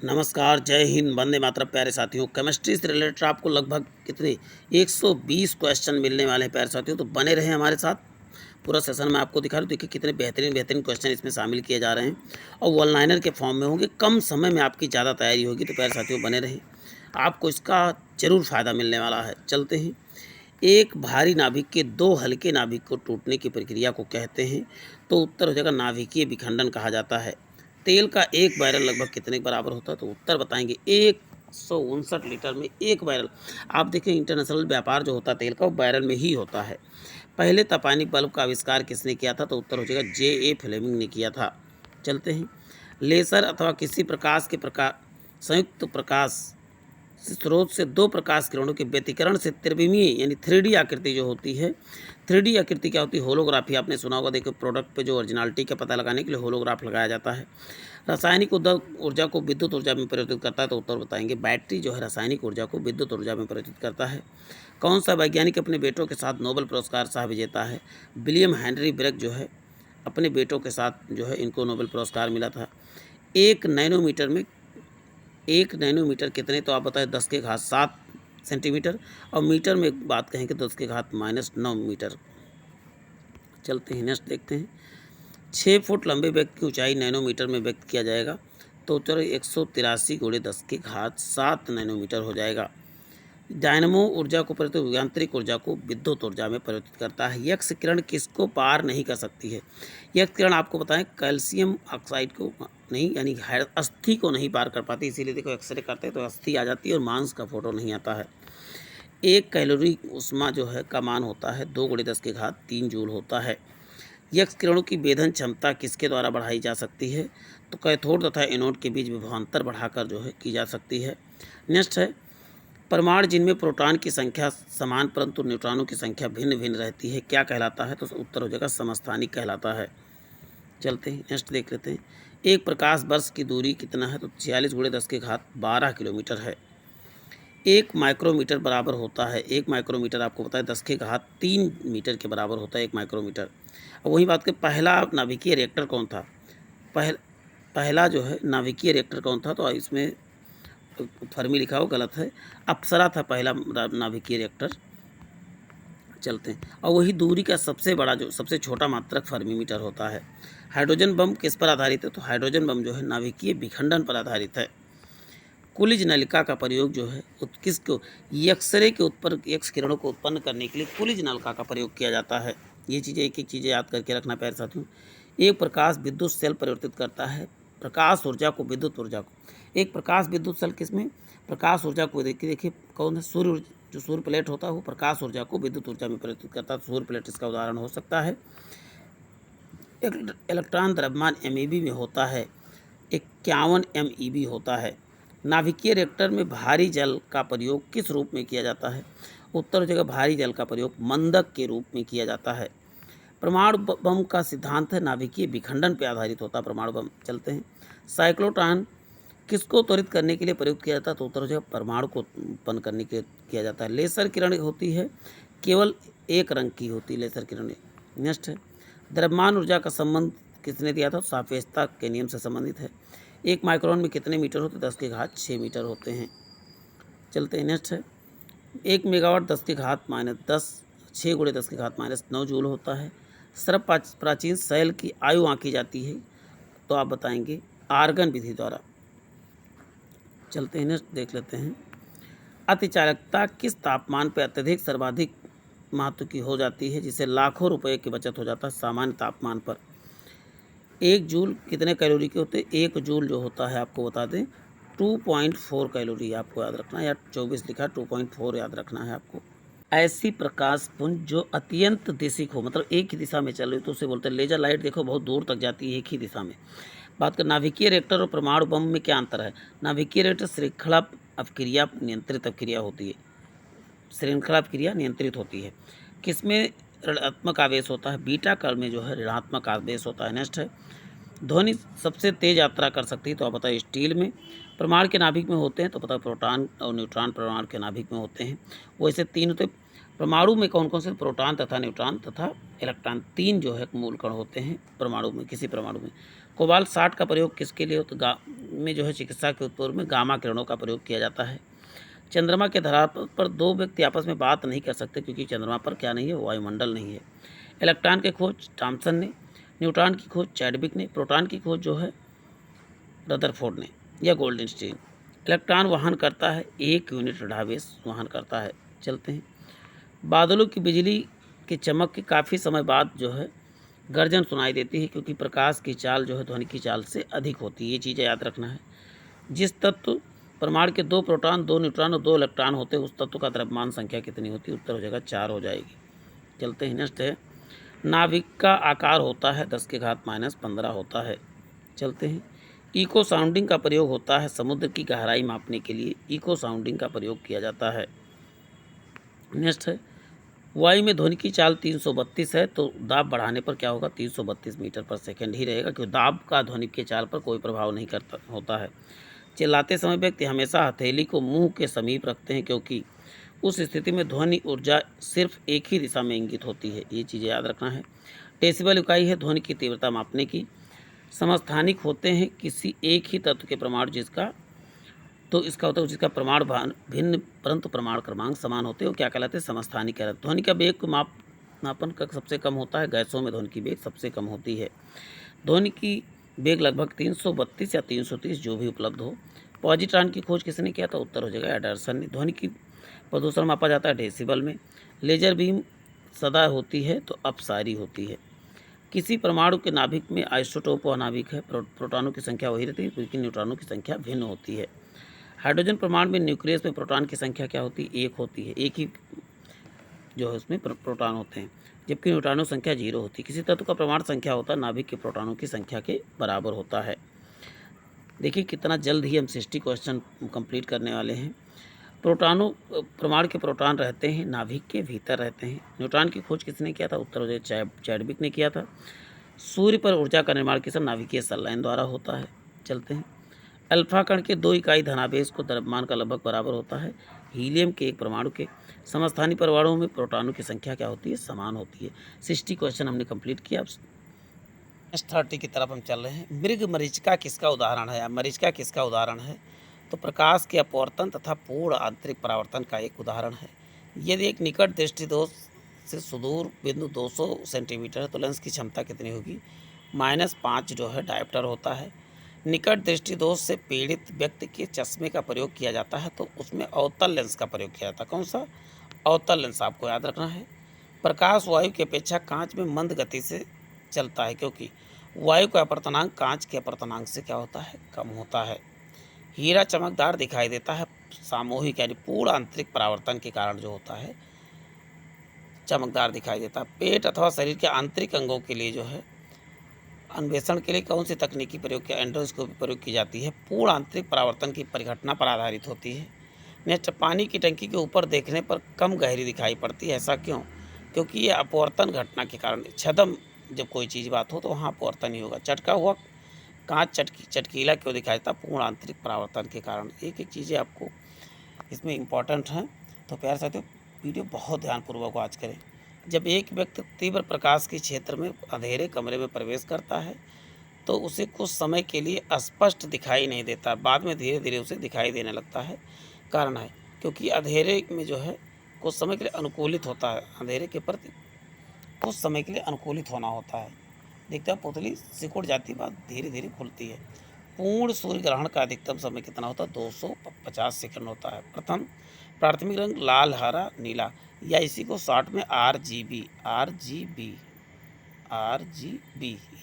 नमस्कार, जय हिंद, वंदे मातरम। प्यारे साथियों, केमिस्ट्री से रिलेटेड आपको लगभग कितने 120 क्वेश्चन मिलने वाले हैं प्यारे साथियों। तो बने रहें हमारे साथ। पूरा सेशन मैं आपको दिखा रहा हूँ। देखिए कितने बेहतरीन बेहतरीन क्वेश्चन इसमें शामिल किए जा रहे हैं और वन लाइनर के फॉर्म में होंगे। कम समय में आपकी ज़्यादा तैयारी होगी। तो प्यारे साथियों बने रहें, आपको इसका ज़रूर फ़ायदा मिलने वाला है। चलते हैं। एक भारी नाभिक के दो हल्के नाभिक को टूटने की प्रक्रिया को कहते हैं। तो उत्तर हो जाएगा नाभिकीय विखंडन कहा जाता है। तेल का एक बैरल लगभग कितने के बराबर होता है? तो उत्तर बताएंगे 159 लीटर में एक बैरल। आप देखें इंटरनेशनल व्यापार जो होता है तेल का वो बैरल में ही होता है। पहले तपानिक बल्ब का आविष्कार किसने किया था? तो उत्तर हो जाएगा J.A. फ्लेमिंग ने किया था। चलते हैं। लेसर अथवा किसी प्रकाश के प्रकार संयुक्त प्रकाश स्रोत से दो प्रकाश किरणों के व्यतिकरण से त्रिविमीय यानी 3D आकृति जो होती है। 3D आकृति क्या होती है? होलोग्राफी आपने सुना होगा। देखो प्रोडक्ट पे जो ओरिजिनलिटी का पता लगाने के लिए होलोग्राफ लगाया जाता है। रासायनिक ऊर्जा को विद्युत ऊर्जा में परिवर्तित करता है। तो उत्तर बताएंगे बैटरी जो है रासायनिक ऊर्जा को विद्युत ऊर्जा में परिवर्तित करता है। कौन सा वैज्ञानिक अपने बेटों के साथ नोबेल पुरस्कार सह विजेता है? विलियम हेनरी ब्रेक जो है अपने बेटों के साथ जो है इनको नोबेल पुरस्कार मिला था। एक नैनोमीटर में 1 नैनोमीटर कितने? तो आप बताएं 10⁻7 सेंटीमीटर और मीटर में बात कहें कि 10⁻⁻9 मीटर। चलते हैं नेक्स्ट देखते हैं। 6 फुट लंबे व्यक्ति की ऊंचाई नैनोमीटर में व्यक्त किया जाएगा। तो उत्तर 183 × 10⁻7 नैनोमीटर हो जाएगा। डायनमो ऊर्जा को परिवर्तित यांत्रिक ऊर्जा को विद्युत ऊर्जा में परिवर्तित करता है। यक्स किरण किसको पार नहीं कर सकती है? यक्स किरण आपको बताएं कैल्शियम ऑक्साइड को नहीं यानी अस्थि को नहीं पार कर पाती। इसीलिए देखो एक्सरे करते हैं तो अस्थि आ जाती है और मांस का फोटो नहीं आता है। 1 कैलोरी उष्मा जो है का मान होता है 2 × 10⁻³ जूल होता है। यक्स किरणों की वेधन क्षमता किसके द्वारा बढ़ाई जा सकती है? तो कैथोड तथा एनोड के बीच विभवांतर बढ़ाकर जो है की जा सकती है। नेक्स्ट है परमाणु जिनमें प्रोटॉन की संख्या समान परंतु न्यूट्रॉनों की संख्या भिन्न भिन्न रहती है क्या कहलाता है? तो उत्तर हो जाएगा समस्थानिक कहलाता है। चलते हैं नेक्स्ट देख लेते हैं। एक प्रकाश वर्ष की दूरी कितना है? तो 46 × 10⁻12 किलोमीटर है। 1 माइक्रोमीटर बराबर होता है 1 माइक्रोमीटर आपको पता है 10⁻3 मीटर के बराबर होता है 1 माइक्रोमीटर। अब वही बात करें पहला नाभिकीय रिएक्टर कौन था? पहला जो है नाभिकीय रिएक्टर कौन था? तो इसमें फर्मी लिखा हो गलत है। अप्सरा था पहला नाभिकीय रिएक्टर। चलते हैं। और वही दूरी का सबसे बड़ा जो सबसे छोटा मात्रक फर्मी मीटर होता है। हाइड्रोजन बम किस पर आधारित है? तो हाइड्रोजन बम जो है नाभिकीय विखंडन पर आधारित है। कुलिज नलिका का प्रयोग जो है किसको एक्सरे के एक्स किरणों को उत्पन्न करने के लिए कुलिज नलिका का प्रयोग किया जाता है। ये चीज़ें एक एक चीज़ें याद करके रखना प्यारे साथियों। एक प्रकाश विद्युत सेल परिवर्तित करता है प्रकाश ऊर्जा को विद्युत ऊर्जा को। एक प्रकाश विद्युत सेल किसमें प्रकाश ऊर्जा को देखिए कौन है? सूर्य जो सूर्य प्लेट होता है वो प्रकाश ऊर्जा को विद्युत ऊर्जा में परिवर्तित करता है। सूर्य प्लेट इसका उदाहरण हो सकता है। इलेक्ट्रॉन द्रव्यमान MeV में होता है 51 MeV होता है। नाभिकीय रिएक्टर में भारी जल का प्रयोग किस रूप में किया जाता है? उत्तर हो जाएगा भारी जल का प्रयोग मंदक के रूप में किया जाता है। परमाणु बम का सिद्धांत है नाभिकीय विखंडन पर आधारित होता है परमाणु बम। चलते हैं। साइक्लोट्रॉन किसको त्वरित करने के लिए प्रयोग किया जाता है? तो उत्तर हो जाएगा परमाणु को उत्पन्न करने के लिए किया जाता है। लेसर किरण होती है केवल एक रंग की होती है लेसर किरण। नेक्स्ट है द्रव्यमान ऊर्जा का संबंध किसने दिया था? सापेक्षता के नियम से संबंधित है। 1 माइक्रोन में कितने मीटर होते? 10⁻6 मीटर होते हैं। चलते हैं। नेक्स्ट है 1 मेगावाट 10⁻10 6 × 10⁻9 जूल होता है। सर्व प्राचीन सेल की आयु आंकी जाती है। तो आप बताएंगे आर्गन विधि द्वारा। चलते हैं नेक्स्ट देख लेते हैं। अतिचालकता किस तापमान पर अत्यधिक सर्वाधिक महत्व की हो जाती है जिससे लाखों रुपए की बचत हो जाता है? सामान्य तापमान पर 1 जूल कितने कैलोरी के होते हैं? 1 जूल जो होता है आपको बता दें 2.4 कैलोरी आपको याद रखना है या 24 लिखा 2.4 याद रखना है आपको। ऐसी प्रकाश पुंज जो अत्यंत दिशिक हो मतलब एक ही दिशा में चल रही तो उसे बोलते हैं लेजर लाइट। देखो बहुत दूर तक जाती है एक ही दिशा में। बात कर नाभिकीय रिएक्टर और परमाणु बम में क्या अंतर है? नाभिकीय रिएक्टर श्रृंखला अपक्रिया नियंत्रित अपक्रिया होती है। श्रृंखला अपक्रिया नियंत्रित होती है। किसमें ऋणात्मक आवेश होता है? बीटा कण में जो है ऋणात्मक आवेश होता है। नेक्स्ट है ध्वनि सबसे तेज यात्रा कर सकती है। तो आप बताइए स्टील में। परमाणु के नाभिक में होते हैं तो पता प्रोटॉन और न्यूट्रॉन परमाणु के नाभिक में होते हैं। वैसे 3 होते हैं। परमाणु में कौन कौन से? प्रोटॉन तथा न्यूट्रॉन तथा इलेक्ट्रॉन 3 जो है मूल कण होते हैं परमाणु में। किसी परमाणु में कोबाल्ट 60 का प्रयोग किसके लिए तो में जो है चिकित्सा के उपयोग में गामा किरणों का प्रयोग किया जाता है। चंद्रमा के धरातल पर दो व्यक्ति आपस में बात नहीं कर सकते क्योंकि चंद्रमा पर क्या नहीं है, वायुमंडल नहीं है। इलेक्ट्रॉन की खोज थॉमसन ने, न्यूट्रॉन की खोज चैडविक ने, प्रोटॉन की खोज जो है रदरफोर्ड ने या गोल्डनस्टीन। इलेक्ट्रॉन वहन करता है 1 यूनिट रडावेश वहन करता है। चलते हैं, बादलों की बिजली की चमक के काफ़ी समय बाद जो है गर्जन सुनाई देती है क्योंकि प्रकाश की चाल जो है ध्वनि की चाल से अधिक होती है। ये चीज़ें याद रखना है। जिस तत्व परमाणु के 2 प्रोटॉन 2 न्यूट्रॉन और 2 इलेक्ट्रॉन होते हैं उस तत्व का द्रव्यमान संख्या कितनी होती है? उत्तर हो जाएगा 4 हो जाएगी। चलते हैं, नेक्स्ट है, नाभिक का आकार होता है 10⁻⁻15 होता है। चलते हैं, इको साउंडिंग का प्रयोग होता है समुद्र की गहराई मापने के लिए। इको साउंडिंग का प्रयोग किया जाता है। नेक्स्ट है, वायु में ध्वनि की चाल 332 है तो दाब बढ़ाने पर क्या होगा? 332 मीटर पर सेकंड ही रहेगा क्योंकि दाब का ध्वनि की चाल पर कोई प्रभाव नहीं करता होता है। चिल्लाते समय व्यक्ति हमेशा हथेली को मुंह के समीप रखते हैं क्योंकि उस स्थिति में ध्वनि ऊर्जा सिर्फ एक ही दिशा में इंगित होती है। ये चीज़ें याद रखना है। डेसिबल इकाई है ध्वनि की तीव्रता मापने की। समस्थानिक होते हैं किसी एक ही तत्व के परमाणु जिसका तो इसका होता है जिसका प्रमाण भिन्न परंतु प्रमाण क्रमांक समान होते हैं वो क्या कहलाते हैं? समस्थानिक कहलाते हैं। ध्वनि का वेग को मापन का सबसे कम होता है। गैसों में ध्वनि की वेग सबसे कम होती है। ध्वनि की वेग लगभग 332 या 330 जो भी उपलब्ध हो। पॉजिट्रॉन की खोज किसने किया था? उत्तर हो जाएगा एंडरसन ने। ध्वनि की प्रदूषण मापा जाता है डेसिबल में। लेजर बीम सदा होती है तो अपसारी होती है। किसी परमाणु के नाभिक में आइसोटोप व नाभिक है। प्रोटॉनों की संख्या वही रहती है लेकिन न्यूट्रॉनों की संख्या भिन्न होती है। हाइड्रोजन परमाणु में न्यूक्लियस में प्रोटॉन की संख्या क्या होती है? 1 होती है। एक ही जो है उसमें प्रोटॉन होते हैं जबकि न्यूट्रॉनों की संख्या 0 होती है। किसी तत्व का परमाणु संख्या होता है नाभिक के प्रोटॉनों की संख्या के बराबर होता है। देखिए कितना जल्द ही हम 60 क्वेश्चन कंप्लीट करने वाले हैं। प्रोटॉनों परमाणु के प्रोटॉन रहते हैं नाभिक के भीतर रहते हैं। न्यूट्रॉन की खोज किसने किया था? उत्तर हो जाए चैडविक ने किया था। सूर्य पर ऊर्जा का निर्माण किस नाभिकीय संलयन द्वारा होता है। चलते हैं, अल्फा कण के 2 इकाई धनावेश को द्रव्यमान का लगभग बराबर होता है हीलियम के एक परमाणु के। समस्थानिक परमाणुओं में प्रोटॉनों की संख्या क्या होती है? समान होती है। 60 क्वेश्चन हमने कंप्लीट किया। नेक्स्ट 30 की तरफ हम चल रहे हैं। मृग मरीचिका किसका उदाहरण है? मरीचिका किसका उदाहरण है? तो प्रकाश के अपवर्तन तथा पूर्ण आंतरिक परावर्तन का एक उदाहरण है। यदि एक निकट दृष्टि दोष से सुदूर बिंदु 200 सेंटीमीटर है तो लेंस की क्षमता कितनी होगी? -5 जो है डायोप्टर होता है। निकट दृष्टि दोष से पीड़ित व्यक्ति के चश्मे का प्रयोग किया जाता है तो उसमें अवतल लेंस का प्रयोग किया जाता है। कौन सा? अवतल लेंस आपको याद रखना है। प्रकाश वायु की अपेक्षा कांच में मंद गति से चलता है क्योंकि वायु का अपवर्तनांक कांच के अपवर्तनांक से क्या होता है? कम होता है। हीरा चमकदार दिखाई देता है सामूहिक यानी पूर्ण आंतरिक परावर्तन के कारण जो होता है चमकदार दिखाई देता है। पेट अथवा शरीर के आंतरिक अंगों के लिए जो है अन्वेषण के लिए कौन सी तकनीकी प्रयोग किया? एंडोस्कोपी प्रयोग की जाती है। पूर्ण आंतरिक परावर्तन की परिघटना पर आधारित होती है। नेक्स्ट, पानी की टंकी के ऊपर देखने पर कम गहरी दिखाई पड़ती है, ऐसा क्यों? क्योंकि ये अपवर्तन घटना के कारण। छदम जब कोई चीज़ बात हो तो वहाँ अपवर्तन ही होगा। चटका हुआ कांच चटकीला क्यों दिखाई देता? पूर्ण आंतरिक परावर्तन के कारण। एक एक चीज़ें आपको इसमें इम्पॉर्टेंट हैं तो प्यारे साथियों वीडियो बहुत ध्यानपूर्वक वॉच करें। जब एक व्यक्ति तीव्र प्रकाश के क्षेत्र में अंधेरे कमरे में प्रवेश करता है तो उसे कुछ समय के लिए स्पष्ट दिखाई नहीं देता, बाद में धीरे धीरे उसे दिखाई देने लगता है। कारण है क्योंकि अंधेरे में जो है कुछ समय के लिए अनुकूलित होता है। अंधेरे के प्रति कुछ समय के लिए अनुकूलित होना होता है। देखते हैं पुतली सिकुड़ जाती बाद धीरे धीरे खुलती है। पूर्ण सूर्य ग्रहण का अधिकतम समय कितना होता है? 250 सेकंड होता है। प्रथम प्राथमिक रंग लाल हरा नीला या इसी को शॉर्ट में RGB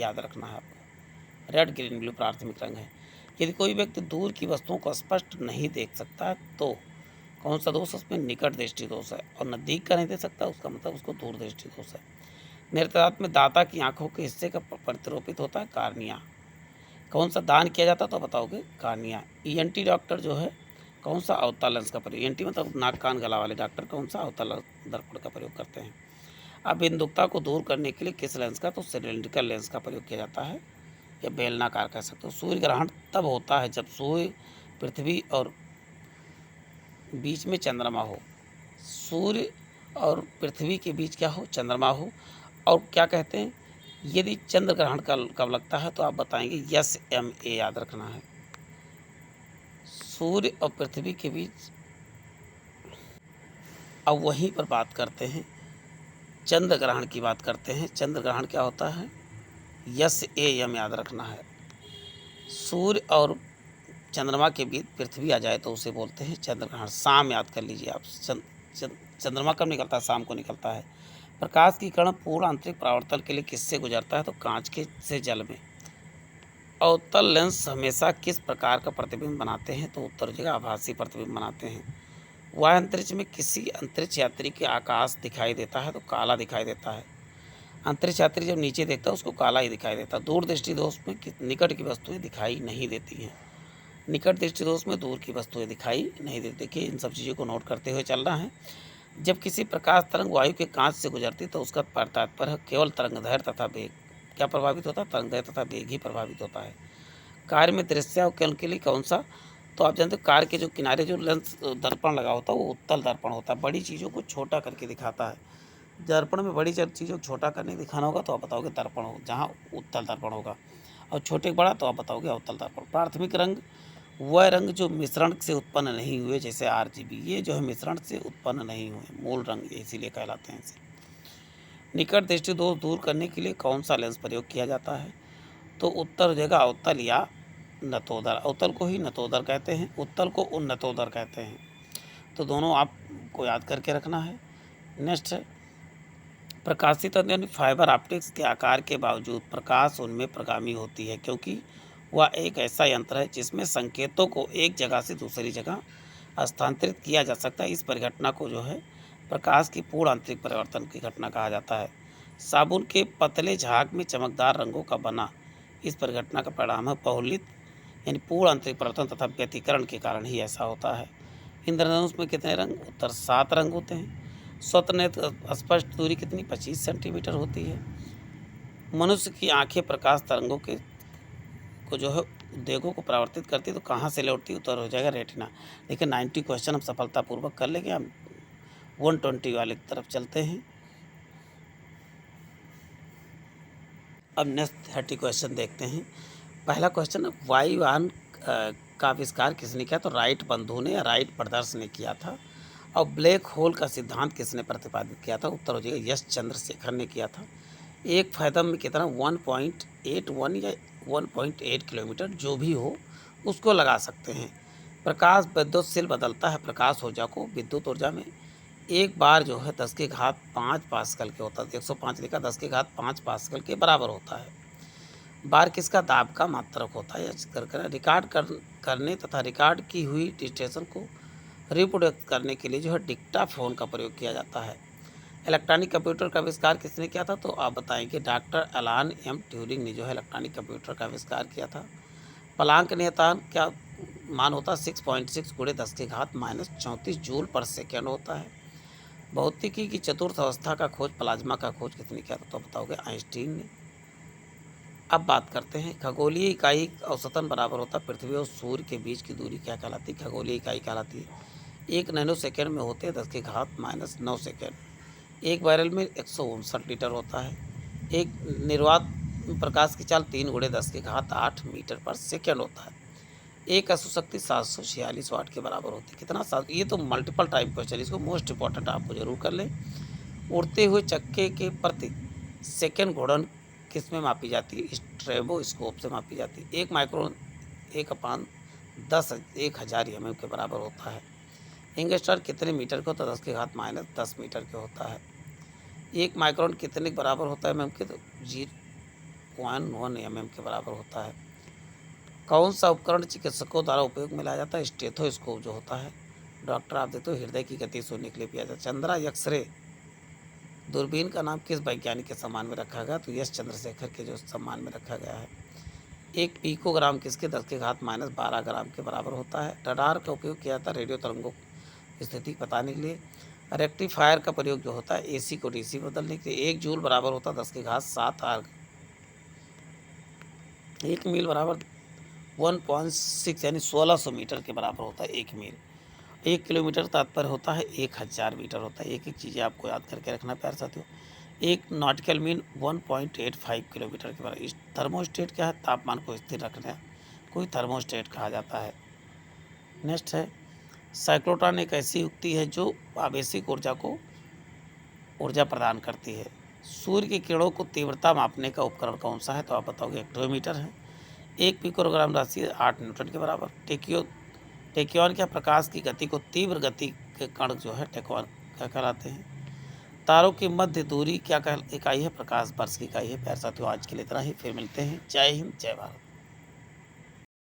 याद रखना है आपको। रेड ग्रीन ब्लू प्राथमिक रंग है। यदि कोई व्यक्ति दूर की वस्तुओं को स्पष्ट नहीं देख सकता तो कौन सा दोष? उसमें निकट दृष्टि दोष है। और नज़दीक का नहीं देख सकता उसका मतलब उसको दूर दृष्टि दोष है। नेत्रदान में दाता की आंखों के हिस्से का प्रतिरूपित होता है कार्निया। कौन सा दान किया जाता तो बताओगे? कार्निया। ENT डॉक्टर जो है कौन सा? अवतल लेंस का प्रयोग। ENT मतलब नाक कान गला वाले डॉक्टर कौन सा? अवतल दर्पण का प्रयोग करते हैं। अब बिंदुकता को दूर करने के लिए किस लेंस का? तो सिलिंड्रिकल लेंस का प्रयोग किया जाता है या बेलनाकार कह सकते हो। सूर्य ग्रहण तब होता है जब सूर्य पृथ्वी और बीच में चंद्रमा हो। सूर्य और पृथ्वी के बीच क्या हो? चंद्रमा हो। और क्या कहते हैं यदि चंद्र ग्रहण कब लगता है तो आप बताएंगे यस एम ए याद रखना है। सूर्य और पृथ्वी के बीच। अब वहीं पर बात करते हैं, चंद्र ग्रहण की बात करते हैं। चंद्र ग्रहण क्या होता है? यस ए एम याद रखना है। सूर्य और चंद्रमा के बीच पृथ्वी आ जाए तो उसे बोलते हैं चंद्र ग्रहण। शाम याद कर लीजिए आप। चंद्रमा कब निकलता है? शाम को निकलता है। प्रकाश की किरण पूर्ण आंतरिक परावर्तन के लिए किससे गुजरता है? तो कांच के से जल में। अवतल लेंस हमेशा किस प्रकार का प्रतिबिंब बनाते हैं? तो उत्तर जगह आभासी प्रतिबिंब बनाते हैं। वायु अंतरिक्ष में किसी अंतरिक्ष यात्री के आकाश दिखाई देता है तो काला दिखाई देता है। अंतरिक्ष यात्री जब नीचे देखता है उसको काला ही दिखाई देता है। दूर दृष्टि दोष में निकट की वस्तुएं दिखाई नहीं देती हैं। निकट दृष्टि दोष में दूर की वस्तुएं दिखाई नहीं देती। देखिए इन सब चीज़ों को नोट करते हुए चलना है। जब किसी प्रकाश तरंग वायु के कांच से गुजरती तो उसका तात्पर्य केवल तरंगदैर्घ्य तथा वेग क्या प्रभावित होता है? तरंगदैर्घ्य तथा वेग ही प्रभावित होता है। कार में दृश्यावलोकन के लिए कौन सा? तो आप जानते हो कार के जो किनारे जो लेंस दर्पण लगा होता है वो उत्तल दर्पण होता है। बड़ी चीज़ों को छोटा करके दिखाता है। दर्पण में बड़ी चीज़ों को छोटा करके दिखाना होगा तो आप बताओगे दर्पण हो, जहाँ उत्तल दर्पण होगा। और छोटे बड़ा तो आप बताओगे अवतल दर्पण। प्राथमिक रंग वह रंग जो मिश्रण से उत्पन्न नहीं हुए, जैसे RGB, ये जो है मिश्रण से उत्पन्न नहीं हुए, मूल रंग इसीलिए कहलाते हैं इसे। निकट दृष्टि दोष दूर करने के लिए कौन सा लेंस प्रयोग किया जाता है? तो उत्तर हो जाएगा अवतल या नतोदर। अवतल को ही नतोदर कहते हैं, उत्तल को उन्नतोदर कहते हैं। तो दोनों आपको याद करके रखना है। नेक्स्ट है प्रकाशित यानी फाइबर ऑप्टिक्स के आकार के बावजूद प्रकाश उनमें प्रगामी होती है, क्योंकि वह एक ऐसा यंत्र है जिसमें संकेतों को एक जगह से दूसरी जगह स्थानांतरित किया जा सकता है। इस परिघटना को जो है प्रकाश की पूर्ण आंतरिक परिवर्तन की घटना कहा जाता है। साबुन के पतले झाग में चमकदार रंगों का बना इस परिघटना का परिणाम है। बहुलित यानी पूर्ण आंतरिक परिवर्तन तथा व्यतिकरण के कारण ही ऐसा होता है। इंद्रधनुष में कितने रंग? उत्तर 7 रंग होते हैं। स्वतः स्पष्ट दूरी कितनी? 25 सेंटीमीटर होती है। मनुष्य की आंखें प्रकाश तरंगों के को जो है उद्वेगों को परावर्तित करती है तो कहाँ से लौटती? उत्तर हो जाएगा रेटिना। लेकिन 90 क्वेश्चन हम सफलतापूर्वक कर लेंगे। हम 120 वाले की तरफ चलते हैं। अब नेक्स्ट 30 क्वेश्चन देखते हैं। पहला क्वेश्चन है वायुयान का आविष्कार किसने किया? तो राइट बंधु ने या राइट ब्रदर्स ने किया था। और ब्लैक होल का सिद्धांत किसने प्रतिपादित किया था? उत्तर हो जाएगा यश चंद्रशेखर ने किया था। एक फायदम में कितना? 1.81 या 1.8 किलोमीटर जो भी हो उसको लगा सकते हैं। प्रकाश विद्युतशील बदलता है प्रकाश ऊर्जा को विद्युत ऊर्जा में। एक बार जो है 10 के घात 5 पास्कल के होता है। 105 लिखा, 10 के घात 5 पास्कल के बराबर होता है। बार किसका? दाब का मात्रक होता है। रिकॉर्ड करने तथा रिकॉर्ड की हुई डिटेशन को रिप्रोड्यूस करने के लिए जो है डिक्टाफोन का प्रयोग किया जाता है। इलेक्ट्रॉनिक कंप्यूटर का आविष्कार किसने किया था? तो आप बताएंगे डॉक्टर एलन एम ट्यूरिंग ने जो है इलेक्ट्रॉनिक कंप्यूटर का आविष्कार किया था। प्लांक नियतांक क्या मान होता है? 6.6 गुणे 10 के घात -34 जूल पर सेकेंड होता है। भौतिकी की चतुर्थ अवस्था का खोज प्लाज्मा का खोज किसने किया था? तो बताओगे आइंस्टीन ने। अब बात करते हैं खगोलीय इकाई औसतन बराबर होता है पृथ्वी और सूर्य के बीच की दूरी क्या कहलाती है? खगोलीय इकाई कहलाती है। 1 नैनो सेकेंड में होते हैं 10 के घात -9 सेकेंड। एक वायरल में 159 लीटर होता है। एक निर्वात प्रकाश की चाल 3 गुणे 10 के घात 8 मीटर पर सेकेंड होता है। एक अशुशक्ति 746 वाट के बराबर होती है। कितना? ये तो मल्टीपल टाइप क्वेश्चन, इसको मोस्ट इंपॉर्टेंट आपको जरूर कर लें। उड़ते हुए चक्के के प्रति सेकेंड घूर्णन किस में मापी जाती है? स्ट्रेबोस्कोप से मापी जाती है। 1 माइक्रोन 1/10,000 mm के बराबर होता है। एंगस्ट्रार कितने मीटर का होता है? 10 के घात -10 मीटर के होता है। 1 माइक्रोन कितने के बराबर होता है mm के? तो 0.1 mm के बराबर होता है। कौन सा उपकरण चिकित्सकों द्वारा उपयोग में लाया जाता है? स्टेथोस्कोप जो होता है। डॉक्टर आप देखते हो हृदय की गति सुनने के लिए किया जाता है। चंद्रा एक्सरे दूरबीन का नाम किस वैज्ञानिक के सम्मान में रखा गया? तो यश चंद्रशेखर के जो सम्मान में रखा गया है। 1 पिकोग्राम किसके? 10 के घात -12 ग्राम के बराबर होता है। रडार का उपयोग किया जाता है रेडियो तरंगों की स्थिति बताने के लिए। रेक्टिफायर का प्रयोग जो होता है AC को DC बदलने के लिए। 1 जूल बराबर होता है 10 के घात 7 आर्ग। 1 मील बराबर 1.6 यानी 1600 मीटर के बराबर होता है 1 मील। 1 किलोमीटर तात्पर्य होता है 1000 मीटर होता है। एक एक चीज़ें आपको याद करके रखना प्यारे साथियों। एक नॉटिकल मीन 1.85 किलोमीटर के बराबर। इस थर्मोस्टेट क्या है? तापमान को स्थिर रखने को ही थर्मोस्टेट कहा जाता है। नेक्स्ट है साइक्लोट्रॉन एक ऐसी युक्ति है जो आवेशिक ऊर्जा को ऊर्जा प्रदान करती है। सूर्य की किरणों को तीव्रता मापने का उपकरण कौन सा है? तो आप बताओगे एक्टोमीटर है। 1 पिकोग्राम राशि 8 न्यूटन के बराबर। टेक्योन क्या प्रकाश की गति को तीव्र गति के कण जो है टेक्योन क्या कहलाते हैं। तारों की मध्य दूरी क्या इकाई है? प्रकाश वर्ष की इकाई है। प्यारे साथियों आज के लिए इतना ही, फिर मिलते हैं। जय हिंद जय भारत।